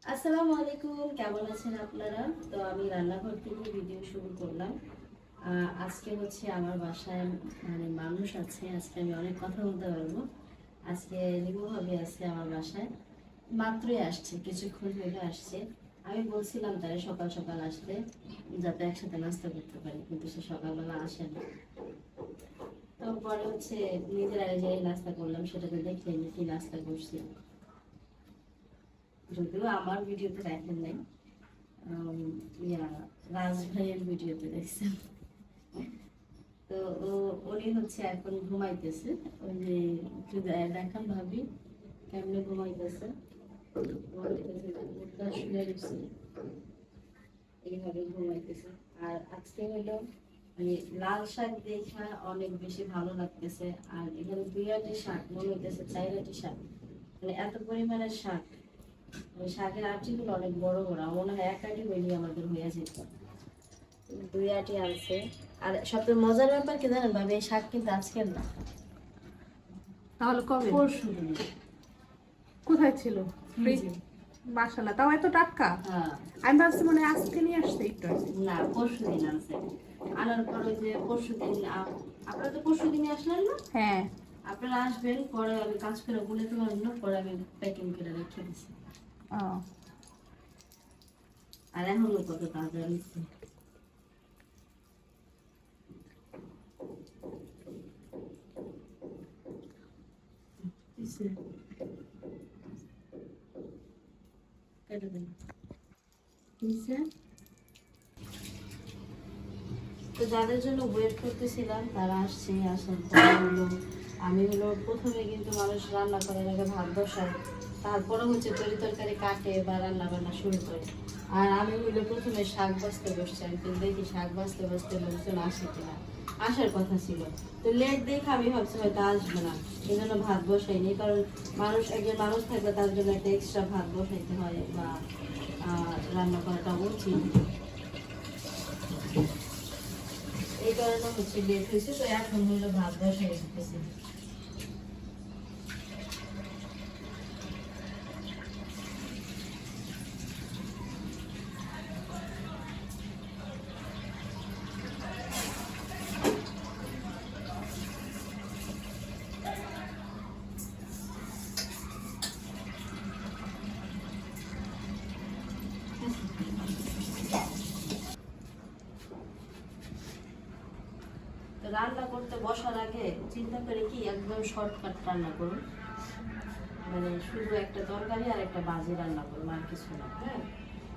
আসসালামু আলাইকুম, কেমন আছেন আপনারা? তো আমি রান্নাঘর থেকে ভিডিও শুরু করলাম। আজকে হচ্ছে আমার বাসায় মানুষ আছে। আজকে আমি অনেক কথা বলতে পারবো। আজকে রিমু ভাবি আছে আমার বাসায়, মাত্রই আসছে, কিছুক্ষণ হইলে আসছে। আমি বলছিলাম তারা সকাল সকাল আসতে, যাতে একসাথে নাস্তা করতে পারি, কিন্তু সে সকালবেলা আসে না। তো পরে হচ্ছে নিজের আগে যে নাস্তা করলাম সেটাতে দেখে কি নাস্তা করছি, যদিও আমার ভিডিওতে দেখেন নাই, ইয়া রাজ ভাইয়ের ভিডিওতে দেখছেন। তো উনি হচ্ছে এখন ঘুমাইতেছে। ওই যে একটু দেখান ভাবি কেমনে ঘুমাইতেছে। এইভাবে ঘুমাইতেছে। আর আজকে হলো মানে লাল শাক দেখা অনেক বেশি ভালো লাগতেছে। আর এখানে 2-2টি শাক মনে হইতেছে, 4টি শাক, মানে এত পরিমাণের শাক। ওই শাকের আটিগুলো অনেক বড় বড়, মনে হয় এক আটি হইলে আমাদের হয়ে যেত। 2 আটি আনছে। আর সবচেয়ে মজার ব্যাপার কি জানেন ভাবি, এই শাক কিন্তু আজকের না, তাহলে কবে? পরশু দিন। কোথায় ছিল? মাশাআল্লাহ, তাও এত টাটকা। হ্যাঁ, আমি ভাবছি মনে হয় আজকে নিয়ে আসছে একটু আগে। না পরশু দিন আনছে। আনার পর ওই যে পরশু দিন, আপনারা তো পরশু দিনই আসলেন না? হ্যাঁ। আপনারা আসবেন, পরে আমি কাজ করে বলে তো পারবো না, পরে আমি প্যাকিং করে রেখে দিচ্ছি। ও, আর এখনো কত তাজা নিচ্ছে। কেটে দেন। তো যাদের জন্য ওয়েট করতেছিলাম তারা আসছে। আসার পরে হলো আমি হলো প্রথমে কিন্তু মানুষ রান্না করার আগে ভাত বসায়, তারপরে হচ্ছে তরি তরকারি কাটে বা রান্না বান্না শুরু করে। আর আমি হলো প্রথমে শাক বাছতে বসছি। আমি কিন্তু দেখি শাক বাছতে বাছতে লোকজন আসে কিনা, আসার কথা ছিল। তো লেট দেখে আমি ভাবছি হয়তো আসবে না, এই জন্য ভাত বসাইনি। কারণ একজন মানুষ থাকলে তার জন্য একটা এক্সট্রা ভাত বসাইতে হয় বা রান্না করাটা উচিত। এই কারণে হচ্ছে লেট হয়েছে। তো এখন হলো ভাত বসাই দিতেছি। তো রান্না করতে বসার আগে চিন্তা করে কি একদম শর্টকাট রান্না করুন, মানে শুধু একটা তরকারি আর একটা ভাজি রান্না করুন, আর কিছু না। হ্যাঁ,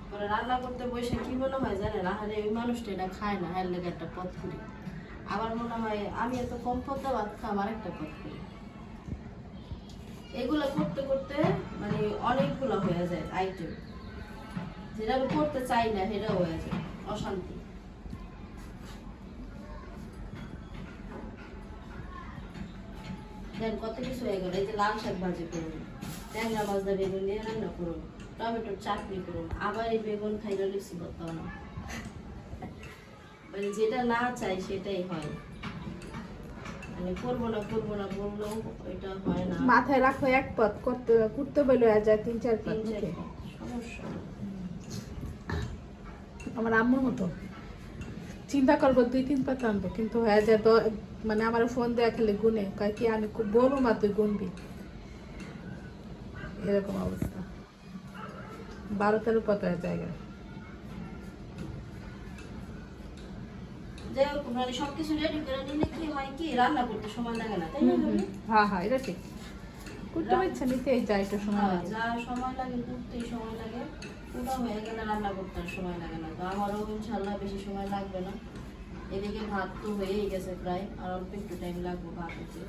মানে রান্না করতে বসে কি মনে হয় জানেন, আহারে ওই মানুষটা এটা খায় না, এর লেগে একটা পথ করি। আবার মনে হয় আমি এত কম পদ্মা ভাত খাই, আমার একটা পথ করি। এগুলো করতে করতে মানে অনেকগুলো হয়ে যায় আইটেম, যেটা আমি করতে চাই না সেটাও হয়ে যায় অশান্তি। দেন কত কিছু হয়ে গেল। এই যে লাল শাক ভাজি করুন, ট্যাংরা মাছ দিয়ে বেগুন দিয়ে রান্না করুন, টমেটোর চাটনি করুন, আবার এই বেগুন খাইলে লিপসি করতে না, মানে যেটা না চাই সেটাই হয়। মানে করবো না বললেও এটা হয় না। মাথায় রাখো এক পথ করতে করতে বলে আর যায় 3-4 পথ। সমস্যা। আমার আম্মুর মতো চিন্তা করবো 2-3 পথ আনবো, কিন্তু হয়ে যায় তো। মানে আমার ফোন দেয়া খেলে গুনে কয় কি আমি বলবো মা তুই গুনবি, এরকম অবস্থা। 12-13 পথ হয়ে জায়গা। যাই হোক, মানে সবকিছু রেডি করে নিলে কি হয়, কি রান্না করতে সময় লাগে না, তাই না? হ্যাঁ হ্যাঁ, এটা ঠিক। করতে ইচ্ছা নিতেই যায় একটু সময় লাগে। যা সময় লাগে করতেই সময় লাগে, ওটা হয়ে গেলে রান্না করতে আর সময় লাগে না। তো আমারও ইনশাল্লাহ বেশি সময় লাগবে না। এদিকে ভাত তো হয়েই গেছে প্রায়, আর অল্প একটু টাইম লাগবে ভাত হতে।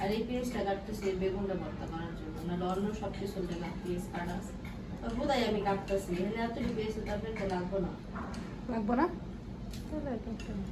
আর এই পেঁয়াজটা কাটতেছি বেগুনটা ভর্তা করার জন্য, নাহলে অন্য সব কিছু পেঁয়াজ কাটা বোধহয় আমি কাটতেছি। এখানে এতটি পেঁয়াজ তারপরে তো লাগবো না। লাগবো না তাহলে এটা একটা না।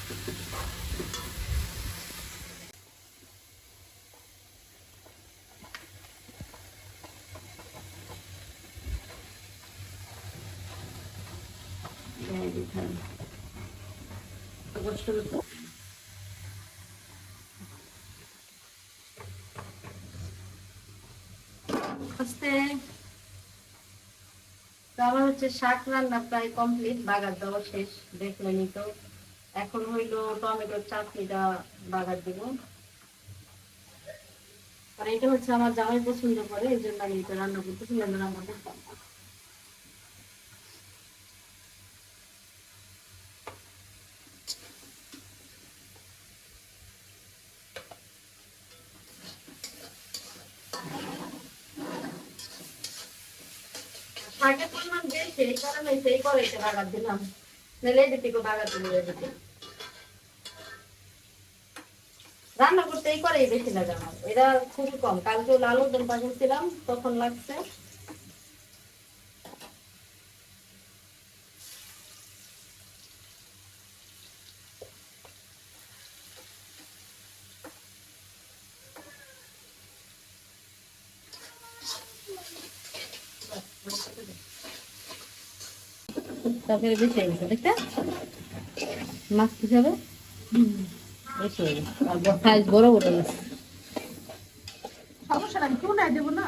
কষ্ট করতে আস্তে। তো আমার হচ্ছে শাক রান্না প্রায় কমপ্লিট, বাগার দেওয়া শেষ, দেখলেনি তো। এখন হইলো টমেটোর চাটনিটা বাগার দিব। আর এটা হচ্ছে আমার জামাই পছন্দ করে, এই জন্য আমি এটা রান্না করতেছি, রান্না করতাম না। শাকের পরিমাণ বেশি, এই কারণে সেই করে এটা বাগার দিলাম, নাহলে এই দিকে বাগার দিলে যেতে। রান্না করতে এই করেই বেশি লাগে আমার, এটা খুবই কম। কালকে লাল উদ্যান পাঠিয়েছিলাম, তখন লাগছে। তারপরে বেশি হয়ে গেছে, দেখতে মাছ হিসাবে বেশি হয়ে গেছে, আর সাইজ বড় বড় গেছে। সমস্যা নাই, কেউ নাই দেবো না।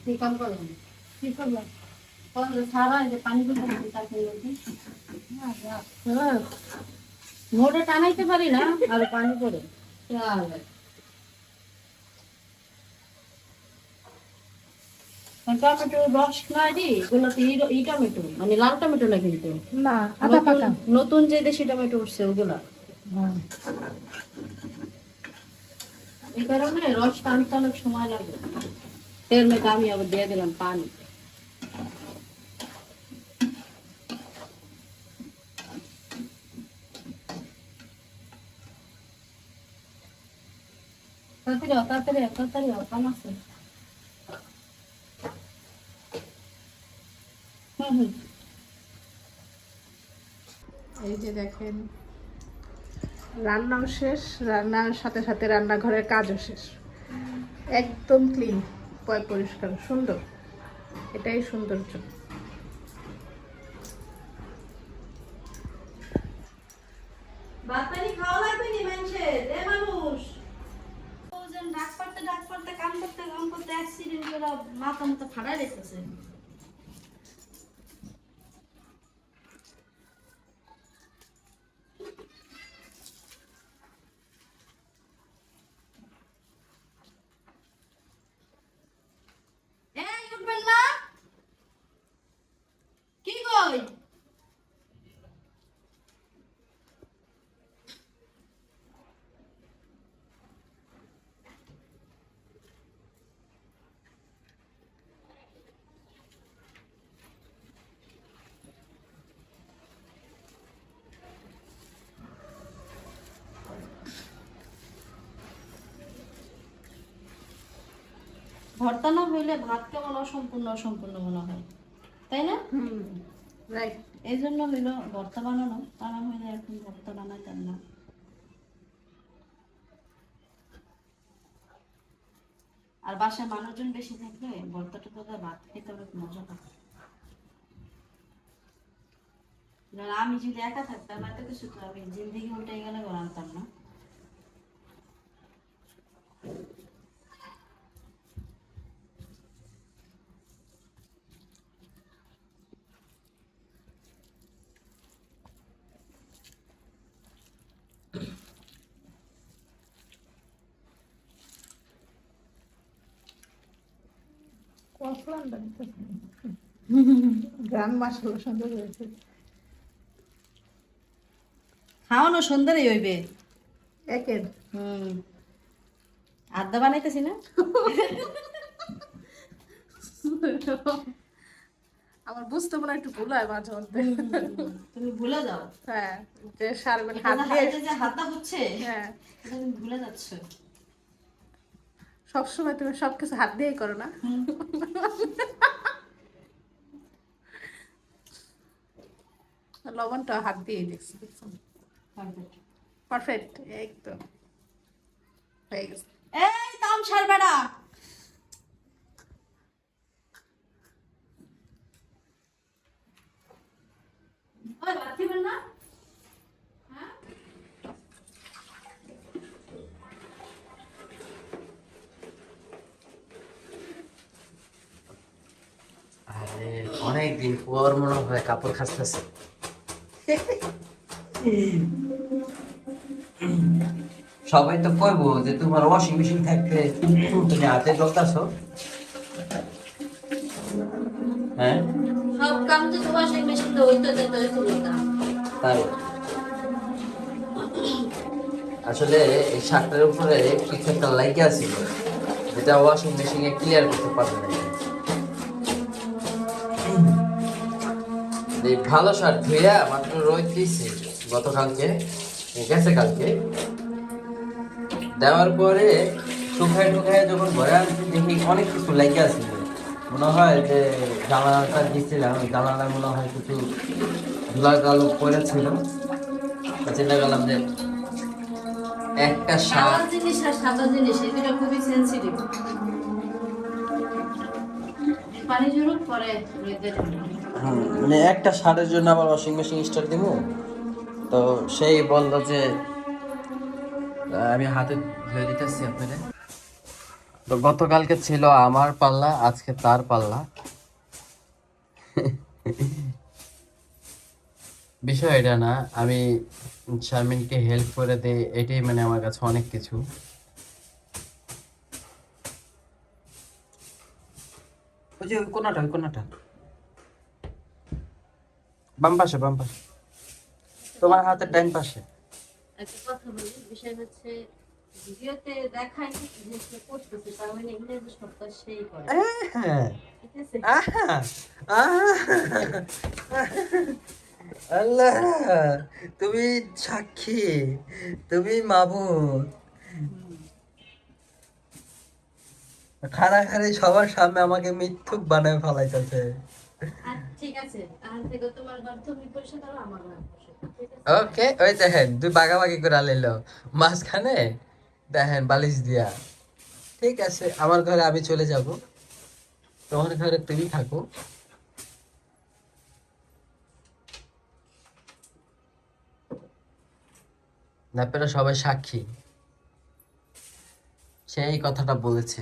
কি কাম করলাম, কি করলাম? সারা যে পানি মোটে টানাইতে পারি না, আর পানি পড়ে। টমেটো রস নাই দি, এগুলো তো ই টমেটো, মানে লাল টমেটো না কিন্তু, না, আদা পাকা। নতুন যে দেশি টমেটো উঠছে ওগুলা, এই কারণে রস টানতে অনেক সময় লাগে। তেল মেঘে আমি আবার দিয়ে দিলাম পানি। তাড়াতাড়ি তাড়াতাড়ি তাড়াতাড়ি কাম আছে। এই যে দেখেন, রান্নাও শেষ, রান্নার সাথে সাথে রান্নাঘরের কাজও শেষ। একদম ক্লিন, পরিষ্কার, সুন্দর। এটাই সৌন্দর্য। বাতারি খাওয়া লাগবে নি মানুষের, এ মানুষ ডাক পারতে কাম করতে অ্যাক্সিডেন্ট করে মাথা মতো ফাড়াই রেখেছে। এই উঠবেন না, কি কই? ভর্তা না হইলে ভাত কেমন অসম্পূর্ণ অসম্পূর্ণ মনে হয়, তাই না? রাইট। এই জন্য হইলো ভর্তা বানানো, তা না হইলে এখন ভর্তা বানাইতাম না। আর বাসায় মানুষজন বেশি থাকলে ভর্তাটা তো ভাত খেতে অনেক মজা পাবে। আমি যদি একা থাকতাম এত কিছু তো আমি জিন্দিগি উল্টে গেলে বানাতাম না। গান মাসাল্লাহ সুন্দর হয়েছে। খাওয়ানো সুন্দরই হইবে। একের আড্ডা বানাইতেছি না? আমার বুঝতে মনে হয় একটু ভুল হয় মাঝে মধ্যে। তুমি ভুলে যাও, হ্যাঁ, যে শারমিন এটা হাত যে দিয়ে, হাতে যে হাতটা হচ্ছে হ্যাঁ, এটা তুমি ভুলে যাচ্ছ। সবসময় তুমি সবকিছু হাত দিয়েই করো না। লবণটা হাত দিয়েই দেখছি, Perfect. পারফেক্ট, একদম হয়ে গেছে। এই কাম ছাড়বে না। ওই ভাত খাবেন না? হ্যাঁ? আরে অনেক দিন পর মনে হয় কাপড় খাসতেছে। সবাই তো কইবো যে তোমার ওয়াশিং মেশিন থাকতে তুমি হাতে ধরতাছো। হ্যাঁ সব কাম তো ওয়াশিং মেশিন তো হইতো না। তাই আসলে এই শার্টের উপরে কিছু একটা লাইকে আছিল যেটা ওয়াশিং মেশিনে ক্লিয়ার করতে পারবে না। এই ভালো শার্ট ধুইয়া মাত্র রোদ দিয়েছি গতকালকে, গেছে কালকে দেওয়ার পরে শুকায় টুকায় যখন ঘরে আনছি দেখি অনেক কিছু লাইকে আছে। মনে হয় যে জানালাটা দিচ্ছিলাম, জানালা মনে হয় কিছু ধুলা কালো পড়েছিল। চিন্তা করলাম যে একটা কালো শার্ট জিনিস আর সাদা জিনিস এই দুটো খুবই সেনসিটিভ। পানি জরুর পরে রোদে দিবো। মানে একটা শার্টের জন্য আবার ওয়াশিং মেশিন স্টার্ট দিব, তো সেই বললো যে আমি হাতে ধুয়ে দিতেছি আপনাদের। তো গতকালকে ছিল আমার পাল্লা, আজকে তার পাল্লা। বিষয় এটা না, আমি শারমিনকে হেল্প করে দিই, এটাই মানে আমার কাছে অনেক কিছু। ওই যে ওই কোনাটা বাম পাশে তোমার হাতের ডান পাশে। একটা কথা বলি, বিষয় হচ্ছে ভিডিওতে দেখায় যে সে করতেছে তার মানে ইংরেজি শব্দ সেই করে, হ্যাঁ ঠিক আছে? আহা, আহা, আল্লাহ, তুমি সাক্ষী, তুমি মাবুদ। খাড়াখাড়ি সবার সামনে আমাকে মিথ্যুক বানায় ফেলাইতেছে। ঠিক আছে, আর থেকে তোমার ঘর তুমি পরিষ্কার করো, আমার ঘর পরিষ্কার করো, ঠিক আছে? ওকে, ওই দেখেন দুই বাগাবাগি করে আলাইলো মাঝখানে, দেখেন বালিশ দিয়া। ঠিক আছে, আমার ঘরে আমি চলে যাব, তোমার ঘরে তুমি থাকো। আপনারা সবাই সাক্ষী, সেই কথাটা বলেছে।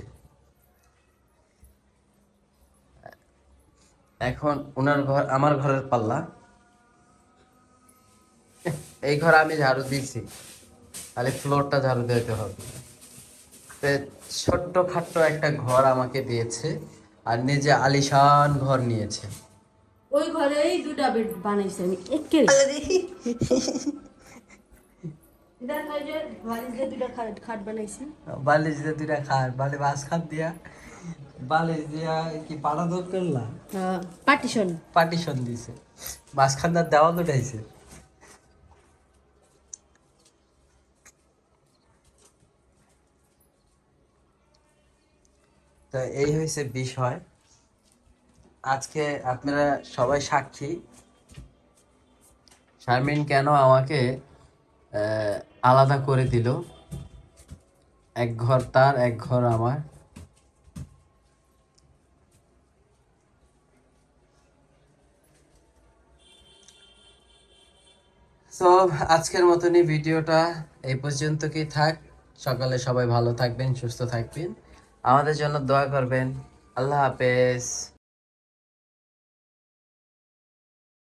এখন ওনার ঘর আমার ঘরের পাল্লা, এই ঘর আমি ঝাড়ু দিয়েছি, খালি ফ্লোরটা ঝাড়ু দিতে হবে। তো ছোট্ট খাট্ট একটা ঘর আমাকে দিয়েছে, আর নিজে আলিশান ঘর নিয়েছে। ওই ঘরেই দুটা বেড বানাইছি আমি একেরে। দেখ ওই যে বালিশ দিয়ে দুটা খাট বানাইছি। বালিশ দিয়ে দুইটা খাট, বালি বাস খাট দিয়া, বালিশ দিয়া কি পাড়া দর করলা, পার্টিশন। পার্টিশন দিছে, মাঝখান দিয়ে দেওয়াল উঠাইছে। তো এই হয়েছে বিষয়। আজকে আপনারা সবাই সাক্ষী, শারমিন কেন আমাকে আলাদা করে দিল, এক ঘর তার এক ঘর আমার। তো আজকের মতনই ভিডিওটা এই পর্যন্ত কি থাক। সকালে সবাই ভালো থাকবেন, সুস্থ থাকবেন, আমাদের জন্য দোয়া করবেন। আল্লাহ হাফেজ।